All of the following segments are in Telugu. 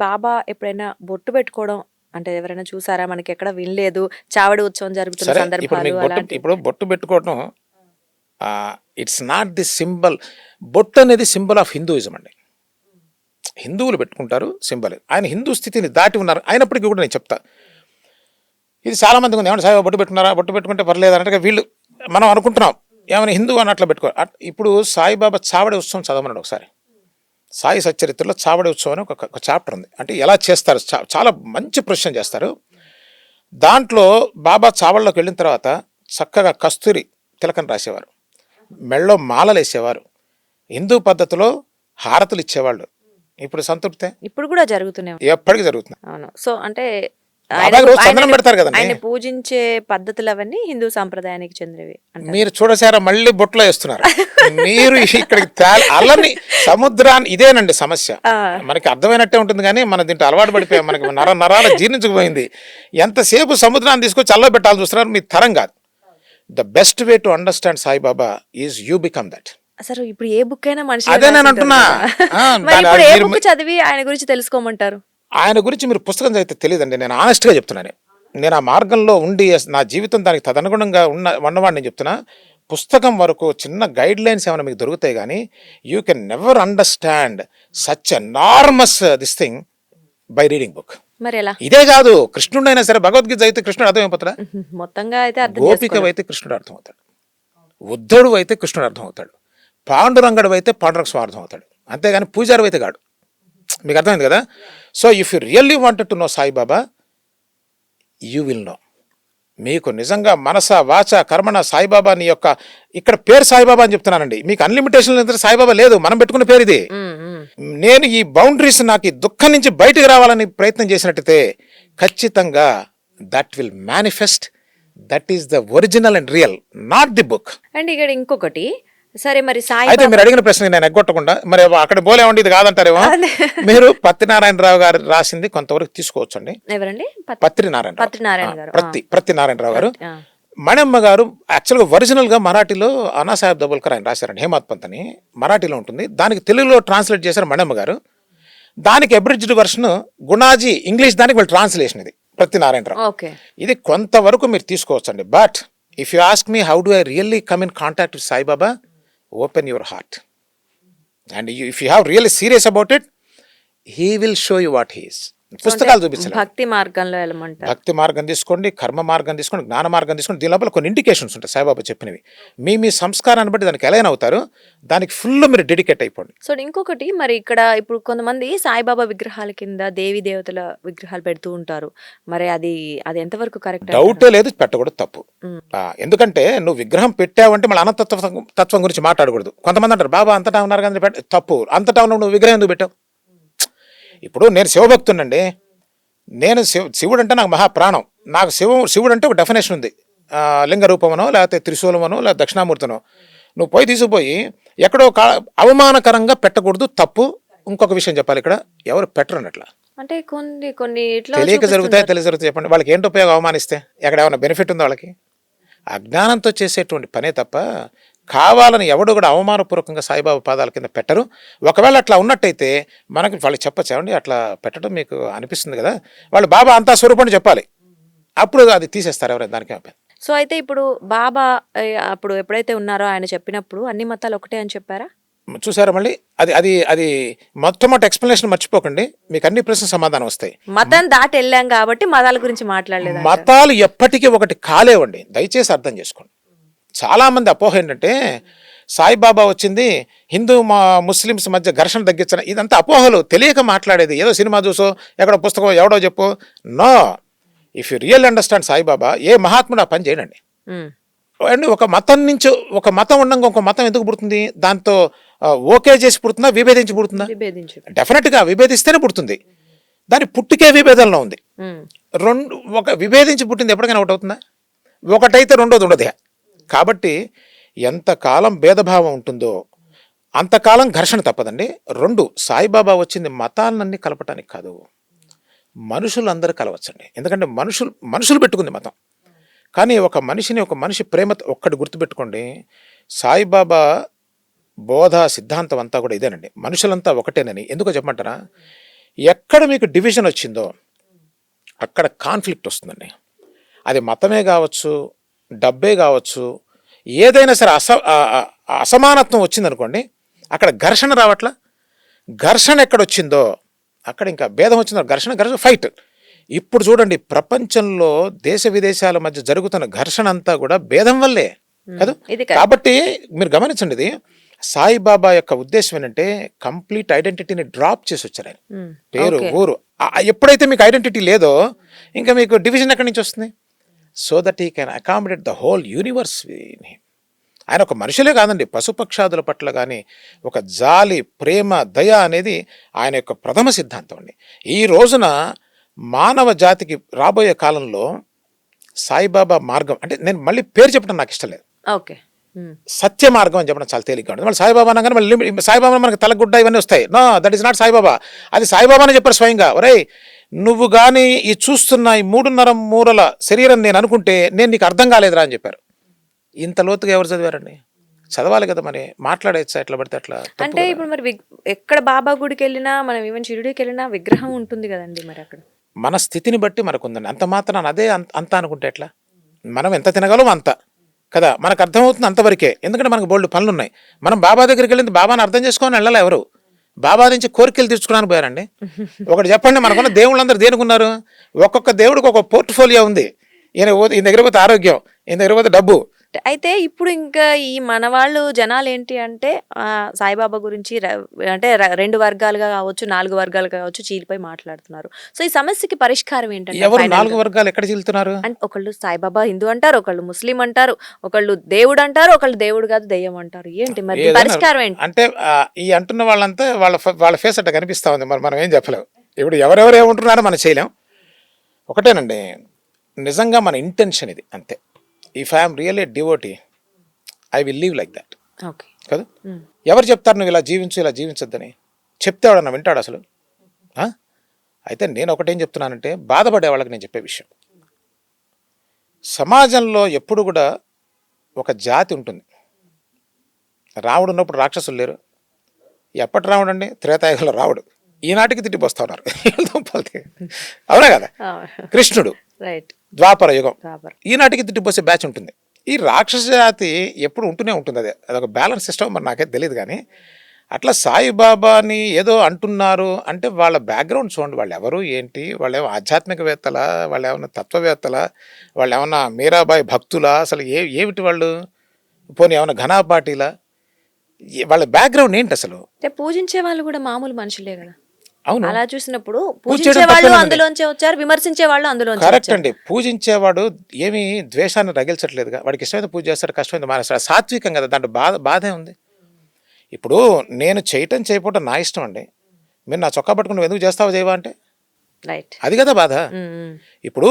బాబా ఎప్పుడైనా బొట్టు పెట్టుకోవడం అంటే ఎవరైనా చూసారా? మనకెక్కడ వినలేదు. చావడి ఉత్సవం జరుగుతున్న సరే ఇప్పుడు సందర్భాలు మీకు బొట్టు అలాంటివి. ఇప్పుడు బొట్టు పెట్టుకోవటం ఇట్స్ నాట్ ది సింబల్. బొట్టు అనేది సింబల్ ఆఫ్ హిందూయిజం అండి. హిందువులు పెట్టుకుంటారు సింబల్. ఆయన హిందూ స్థితిని దాటి ఉన్నారు. అయినప్పటికీ కూడా నేను చెప్తా, ఇది చాలా మందికి ఉంది. ఏమన్నా సాయిబాబా బొట్టు పెట్టుకున్నారా, బొట్టు పెట్టుకుంటే పర్లేదు అన్నట్టుగా వీళ్ళు మనం అనుకుంటున్నాం. ఏమైనా హిందూ అని అట్లా పెట్టుకో. ఇప్పుడు సాయిబాబా చావడి ఉత్సవం చదవమన్నాడు ఒకసారి. సాయి సచ్చరిత్రలో చావడి ఉత్సవం అని ఒక చాప్టర్ ఉంది. అంటే ఎలా చేస్తారు, చాలా మంచి ప్రశ్న చేస్తారు. దాంట్లో బాబా చావడిలోకి వెళ్ళిన తర్వాత చక్కగా కస్తూరి తిలకం రాసేవారు, మెళ్ళో మాలలు వేసేవారు, హిందూ పద్ధతిలో హారతులు ఇచ్చేవాళ్ళు. ఇప్పుడు సంతృప్తే? ఇప్పుడు కూడా జరుగుతూనే ఉంది. ఎప్పటికీ జరుగుతుంది. అవును. సో అంటే బాబాకి రోజు చందనం పెడతారు కదండి. ఆయన పూజించే పద్ధతులు అవన్నీ హిందూ సంప్రదాయానికి చెందినవి అంటారు. మీరు చూడసారా మళ్ళీ బొట్లో వేస్తున్నారు. మీరు ఇక్కడికి అల్లని సముద్రాన్ని, ఇదేనండి సమస్య. మనకి అర్థమైనట్టే ఉంటుంది కానీ మనం దీంట్లో అలవాటు పడిపోయాం. మనకి నరాల జీర్ణించుకుపోయింది. ఎంతసేపు సముద్రాన్ని తీసుకొచ్చి అల్లో పెట్టాలని చూస్తున్నారు. మీ తరం కాదు. The best way to understand Saibaba is you become that. అసలు ఇప్పుడు ఏ బుక్ అయినా మనిషి అదే నేను అంటున్నా. ఏ బుక్ చదివి ఆయన గురించి తెలుసుకోమంటారు? ఆయన గురించి మీరు పుస్తకం చదివితే తెలియదండి. నేను ఆనెస్ట్గా చెప్తున్నాను. నేను ఆ మార్గంలో ఉండి నా జీవితం దానికి తదనుగుణంగా ఉన్నవాడిని నేను చెప్తున్నా. పుస్తకం వరకు చిన్న గైడ్ లైన్స్ ఏమైనా మీకు దొరుకుతాయి కానీ you can never understand such enormous this thing by reading book. మరి ఎలా? ఇదే కాదు, కృష్ణుడు అయినా సరే భగవద్గీత అయితే కృష్ణుడు అర్థమైపోతాడా? మొత్తంగా అయితే గోపిక అయితే కృష్ణుడు అర్థమవుతాడు, ఉద్ధవుడు అయితే కృష్ణుడు అర్థమవుతాడు, పాండురంగడు అయితే పాండురంగ స్వామి అర్థం అవుతాడు. అంతేగాని పూజారు అయితే కాడు. మీకు అర్థమైంది కదా? So if you really wanted to know Saibaba, you will know. మీకు నిజంగా మనస వాచ కర్మణ సాయిబాబాని యొక్క, ఇక్కడ పేరు సాయిబాబా అని చెప్తున్నానండి. మీకు అన్లిమిటేషన్ సాయిబాబా లేదు, మనం పెట్టుకున్న పేరు ఇది. నేను ఈ బౌండరీస్, నాకు ఈ దుఃఖం నుంచి బయటకు రావాలని ప్రయత్నం చేసినట్టయితే ఖచ్చితంగా that will manifest. That is the original and real, not the book. And ఇక్కడ ఇంకొకటి, సరే మరి సాయి అయితే మీరు అడిగిన ప్రశ్న నేను ఎగ్గొట్టకుండా, మరి అక్కడ పోలేమండి ఇది కాదంటారేమో. మీరు పత్రినారాయణరావు గారు రాసింది కొంతవరకు తీసుకోవచ్చు అండి. ఎవరండి? పత్రినారాయణ నారాయణరావు గారు. మణమ్మ గారు యాక్చువల్గా ఒరిజినల్గా మరాఠీలో అనాసాహెబ్ దబోల్కర్ ఆయన రాశారండి. హేమాత్ పంత్ అని మరాఠీలో ఉంటుంది. దానికి తెలుగులో ట్రాన్స్లేట్ చేశారు మణమ్మ గారు. దానికి అబ్రిడ్జ్డ్ వర్షన్ గుణాజీ ఇంగ్లీష్, దానికి వాళ్ళు ట్రాన్స్లేషన్ ఇది పత్రినారాయణరావు. ఇది కొంతవరకు మీరు తీసుకోవచ్చు అండి. But if you ask me how do I really come in contact with Saibaba, open your heart, and if you have really serious about it, he will show you what he is. పుస్తకాలు చూపించాలి. భక్తి మార్గంలో వెళ్ళమంటారు. భక్తి మార్గం తీసుకోండి, కర్మ మార్గం తీసుకోండి, జ్ఞాన మార్గం తీసుకోండి. దీని లోపల కొన్ని ఇండికేషన్స్ ఉంటాయి సాయిబాబా చెప్పినవి. మీ సంస్కారాన్ని బట్టి దానికి ఎలా అవుతారు, దానికి ఫుల్ మీరు డెడికేట్ అయిపోండి. సో ఇంకొకటి, మరి ఇక్కడ ఇప్పుడు కొంతమంది సాయిబాబా విగ్రహాల కింద దేవి దేవతల విగ్రహాలు పెడుతూ ఉంటారు. మరి అది ఎంతవరకు కరెక్ట్? డౌటే లేదు, పెట్టకూడదు, తప్పు. ఎందుకంటే నువ్వు విగ్రహం పెట్టావంటే మళ్ళీ అనంతత్వం గురించి మాట్లాడకూడదు. కొంతమంది అంటారు బాబా అంతటా ఉన్నారు కానీ తప్పు. అంతటా ఉన్న నువ్వు విగ్రహం ఎందుకు పెట్టావు? ఇప్పుడు నేను శివభక్తునండి. నేను శివుడు అంటే నాకు మహాప్రాణం. నాకు శివుడు అంటే ఒక డెఫినేషన్ ఉంది. లింగ రూపమనో, లేకపోతే త్రిశూలమనో, లేదా దక్షిణామూర్తనో. నువ్వు పోయి తీసుకుపోయి ఎక్కడో అవమానకరంగా పెట్టకూడదు, తప్పు. ఇంకొక విషయం చెప్పాలి, ఇక్కడ ఎవరు పెట్టరు అన్నట్లా. అంటే కొన్ని తెలియక జరుగుతాయి, తెలియ జరుగుతాయి. చెప్పండి, వాళ్ళకి ఏంటి ఉపయోగం అవమానిస్తే? ఎక్కడ ఏమైనా బెనిఫిట్ ఉందో వాళ్ళకి? అజ్ఞానంతో చేసేటువంటి పనే తప్ప కావాలని ఎవడు కూడా అవమానపూర్వకంగా సాయిబాబా పాదాల కింద పెట్టరు. ఒకవేళ అట్లా ఉన్నట్టయితే మనకి వాళ్ళు చెప్పచ్చామండి, అట్లా పెట్టడం మీకు అనిపిస్తుంది కదా, వాళ్ళు బాబా అంతా స్వరూపం చెప్పాలి. అప్పుడు అది తీసేస్తారు ఎవరైనా, దానికి అయిపోయింది. సో అయితే ఇప్పుడు బాబా అప్పుడు ఎప్పుడైతే ఉన్నారో ఆయన చెప్పినప్పుడు అన్ని మతాలు ఒకటే అని చెప్పారా? చూసారా మళ్ళీ అది మొట్టమొదటి ఎక్స్ప్లెనేషన్ మర్చిపోకండి, మీకు అన్ని ప్రశ్న సమాధానం వస్తాయి. మతం దాటి వెళ్ళాం కాబట్టి మతాల గురించి మాట్లాడలేదు. మతాలు ఎప్పటికీ ఒకటి కాలేవండి, దయచేసి అర్థం చేసుకోండి. చాలా మంది అపోహ ఏంటంటే సాయిబాబా వచ్చింది హిందూ ముస్లిమ్స్ మధ్య ఘర్షణ తగ్గించడం, ఇదంతా అపోహలు, తెలియక మాట్లాడేది. ఏదో సినిమా చూసో ఎక్కడో పుస్తకం ఎవడో చెప్పు. No, if you real understand Saibaba, ఏ మహాత్ముడు ఆ పని చేయడండి. అండ్ ఒక మతం నుంచి, ఒక మతం ఉండగా ఒక మతం ఎందుకు పుడుతుంది? దాంతో ఓకే చేసి పుడుతుందా, విభేదించి పుడుతుందా? డెఫినెట్గా విభేదిస్తేనే పుడుతుంది. దాని పుట్టుకే విభేదంలో ఉంది. ఒక విభేదించి పుట్టింది ఎప్పటికైనా ఒకటి అవుతుందా? ఒకటైతే రెండోది ఉండదు. కాబట్టి ఎంతకాలం భేదభావం ఉంటుందో అంతకాలం ఘర్షణ తప్పదండి. సాయిబాబా వచ్చింది మతాలన్నీ కలపటానికి కాదు, మనుషులందరూ కలవచ్చండి. ఎందుకంటే మనుషులు పెట్టుకుంది మతం. కానీ ఒక మనిషి ప్రేమ ఒక్కటి గుర్తుపెట్టుకోండి, సాయిబాబా బోధ సిద్ధాంతం అంతా కూడా ఇదేనండి, మనుషులంతా ఒకటేనని. ఎందుకో చెప్పమంటారా? ఎక్కడ మీకు డివిజన్ వచ్చిందో అక్కడ కాన్ఫ్లిక్ట్ వస్తుందండి. అది మతమే కావచ్చు, డబ్బే కావచ్చు, ఏదైనా సరే అసమానత్వం వచ్చిందనుకోండి, అక్కడ ఘర్షణ రావట్లా. ఘర్షణ ఎక్కడొచ్చిందో అక్కడ ఇంకా భేదం వచ్చిందో ఘర్షణ ఫైట్. ఇప్పుడు చూడండి, ప్రపంచంలో దేశ విదేశాల మధ్య జరుగుతున్న ఘర్షణ అంతా కూడా భేదం వల్లే కదా. కాబట్టి మీరు గమనించండి, ఇది సాయిబాబా యొక్క ఉద్దేశం ఏంటంటే కంప్లీట్ ఐడెంటిటీని డ్రాప్ చేసి వచ్చారు ఆయన. పేరు, ఊరు, ఎప్పుడైతే మీకు ఐడెంటిటీ లేదో ఇంకా మీకు డివిజన్ ఎక్కడి నుంచి వస్తుంది? So that he can accommodate the whole universe. ఆయన ఒక మనుషులే కాదండి, పశుపక్షాదుల పట్ల కానీ ఒక జాలి, ప్రేమ, దయ అనేది ఆయన యొక్క ప్రథమ సిద్ధాంతం అండి. ఈ రోజున మానవ జాతికి రాబోయే కాలంలో సాయిబాబా మార్గం అంటే, నేను మళ్ళీ పేరు చెప్పడం నాకు ఇష్టం లేదు, సత్య మార్గం అని చెప్పడం చాలా తేలిగ్గా ఉంటుంది. మళ్ళీ సాయిబాబా అనగానే మళ్ళీ సాయిబాబా మనకు తలగుడ్డ ఇవన్నీ వస్తాయి. No, that is not Saibaba. అది సాయిబాబానే చెప్పారు స్వయంగా. ఒరేయ్, నువ్వు కానీ ఈ చూస్తున్న ఈ 3.5 మూరల శరీరం నేను అనుకుంటే నేను నీకు అర్థం కాలేదురా అని చెప్పారు. ఇంత లోతుగా ఎవరు చదివారండి? చదవాలి కదా, మరి మాట్లాడేచ్చా ఎట్లా పడితే అట్లా? అంటే ఇప్పుడు మరి ఎక్కడ బాబా గుడికి వెళ్ళినా, మనం ఈవెన్ షిరిడీకి వెళ్ళినా విగ్రహం ఉంటుంది కదండి. మరి అక్కడ మన స్థితిని బట్టి మనకు ఉందండి. అంత మాత్రం అదే అంత అనుకుంటే ఎట్లా? మనం ఎంత తినగలం అంత కదా, మనకు అర్థమవుతుంది అంతవరకే. ఎందుకంటే మనకు బోల్డ్ పనులు ఉన్నాయి. మనం బాబా దగ్గరికి వెళ్ళింది బాబాని అర్థం చేసుకొని వెళ్ళాలి. ఎవరు బాబా నుంచి కోరికలు తీర్చుకున్నాను పోయారండి? ఒకటి చెప్పండి, మనకున్న దేవుళ్ళందరూ దేనికున్నారు? ఒక్కొక్క దేవుడికి ఒక పోర్ట్ఫోలియో ఉంది. ఈయన దగ్గర పోతే ఆరోగ్యం, ఈయన దగ్గర పోతే డబ్బు. అయితే ఇప్పుడు ఇంకా ఈ మన వాళ్ళు జనాలు ఏంటి అంటే సాయిబాబా గురించి అంటే 2 వర్గాలుగా కావచ్చు, 4 వర్గాలుగా కావచ్చు చీలిపోయి మాట్లాడుతున్నారు. సో ఈ సమస్యకి పరిష్కారం ఏంటంటే? ఎవరు 4 వర్గాలు ఎక్కడ చీలుతున్నారు? అంటే ఒకళ్ళు సాయిబాబా హిందూ అంటారు, ఒకళ్ళు ముస్లిం అంటారు, ఒకళ్ళు దేవుడు అంటారు, ఒకళ్ళు దేవుడు కాదు దెయ్యం అంటారు. ఏంటి మరి పరిష్కారం ఏంటి? అంటే ఈ అంటున్న వాళ్ళంతా వాళ్ళ ఫేస్ అట్లా కనిపిస్తా ఉంది. మరి మనం ఏం చెప్పలేము. ఇప్పుడు ఎవరెవరు ఏమంటున్నారో మనం చేయలేం. ఒకటేనండి, నిజంగా మన ఇంటెన్షన్ ఇది అంతే. If I'm really devotee, I will leave like that. కదా, ఎవరు చెప్తారు నువ్వు ఇలా జీవించు, ఇలా జీవించొద్దని? చెప్తే వాడన్నా వింటాడు అసలు? అయితే నేను ఒకటేం చెప్తున్నానంటే, బాధపడే వాళ్ళకి నేను చెప్పే విషయం, సమాజంలో ఎప్పుడు కూడా ఒక జాతి ఉంటుంది. రావణుడు ఉన్నప్పుడు రాక్షసులు లేరు. ఎప్పటి రావణుడు అండి? త్రేతాయుగంలో రావణుడు. ఈనాటికి తిట్టిపోస్తా ఉన్నారు. అవునా కదా? కృష్ణుడు ద్వాపర యుగం, ఈనాటికి తిట్టిపోసే బ్యాచ్ ఉంటుంది. ఈ రాక్షస జాతి ఎప్పుడు ఉంటూనే ఉంటుంది. అదొక బ్యాలెన్స్ సిస్టమ్, మరి నాకైతే తెలియదు. కానీ అట్లా సాయిబాబాని ఏదో అంటున్నారు అంటే వాళ్ళ బ్యాక్గ్రౌండ్ చూడండి. వాళ్ళు ఎవరు ఏంటి? వాళ్ళు ఏమో ఆధ్యాత్మికవేత్తలా, వాళ్ళు ఏమన్నా తత్వవేత్తలా, వాళ్ళు ఏమన్నా మీరాబాయి భక్తులా, అసలు ఏమిటి వాళ్ళు? పోనీ ఏమన్నా ఘనాపాటిలా? వాళ్ళ బ్యాక్గ్రౌండ్ ఏంటి అసలు? పూజించే వాళ్ళు కూడా మామూలు మనుషులే కదా. అవును, అలా చూసినప్పుడు పూజించేవాళ్ళు అందులోంచే వచ్చారు, విమర్శించే వాళ్ళు అందులోంచి. కరెక్ట్ అండి. పూజించేవాడు ఏమి ద్వేషాన్ని రగిల్చట్లేదుగా. వాడికి ఇష్టమైతే పూజ చేస్తాడు, కష్టమైతే మానేస్తాడు. సాత్వికం కదా, దాంట్లో బాధే ఉంది. ఇప్పుడు నేను చేయకపోవటం నా ఇష్టం అండి. మీరు నా చొక్కా పట్టుకుని నువ్వు ఎందుకు చేస్తావో చేయవా అంటే అది కదా బాధ. ఇప్పుడు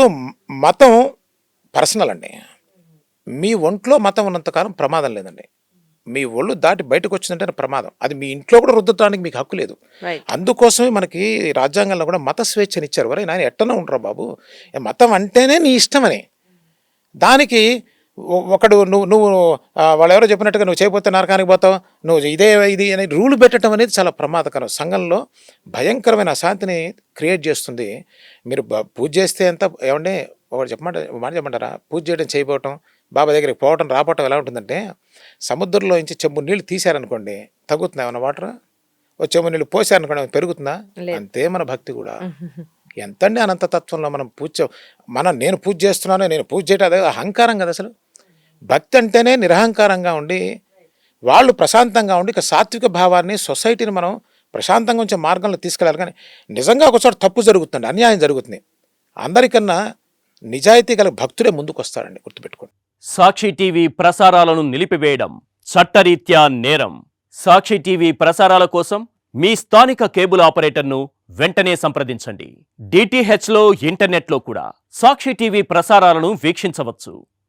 మతం పర్సనల్ అండి. మీ ఒంట్లో మతం ఉన్నంతకాలం ప్రమాదం లేదండి. మీ ఒళ్ళు దాటి బయటకు వచ్చిందంటే ప్రమాదం. అది మీ ఇంట్లో కూడా రుద్దడానికి మీకు హక్కు లేదు. అందుకోసమే మనకి రాజ్యాంగంలో కూడా మత స్వేచ్ఛని ఇచ్చారు. వరే నాయన ఎట్టనే ఉంటారా బాబు, మతం అంటేనే నీ ఇష్టమని. దానికి ఒకడు నువ్వు వాళ్ళు ఎవరో చెప్పినట్టుగా నువ్వు చేయకపోతే నరకానికి పోతావు, నువ్వు ఇది అనే రూల్ పెట్టడం అనేది చాలా ప్రమాదకరం. సంఘంలో భయంకరమైన అశాంతిని క్రియేట్ చేస్తుంది. మీరు పూజ చేస్తే ఎంత ఏమంటే ఒకటి మాట చెప్పమంటారా? పూజ చేయడం చేయకపోవటం, బాబా దగ్గరికి పోవటం రావటం ఎలా ఉంటుందంటే, సముద్రంలో నుంచి చెంబు నీళ్ళు తీశారనుకోండి, తగ్గుతుందా ఏమన్నా వాటర్? ఓ చెంబు నీళ్ళు పోసారనుకోండి, పెరుగుతుందా? అంతే మన భక్తి కూడా. ఎంతండి అనంతతత్వంలో మనం నేను పూజ చేస్తున్నాను, నేను పూజ చేయటం అదే అహంకారం కదా అసలు. భక్తి అంటేనే నిరహంకారంగా ఉండి వాళ్ళు ప్రశాంతంగా ఉండి ఇక సాత్విక భావాన్ని, సొసైటీని మనం ప్రశాంతంగా ఉంచే మార్గంలో తీసుకెళ్ళాలి. కానీ నిజంగా ఒకచోట తప్పు జరుగుతుంది, అన్యాయం జరుగుతుంది, అందరికన్నా నిజాయితీ గల భక్తుడే ముందుకు వస్తాడండి, గుర్తుపెట్టుకోండి. సాక్షి టీవీ ప్రసారాలను నిలిపివేయడం చట్టరీత్యా నేరం. సాక్షి టీవీ ప్రసారాల కోసం మీ స్థానిక కేబుల్ ఆపరేటర్ను వెంటనే సంప్రదించండి. DTHలో, ఇంటర్నెట్లో కూడా సాక్షి టీవీ ప్రసారాలను వీక్షించవచ్చు.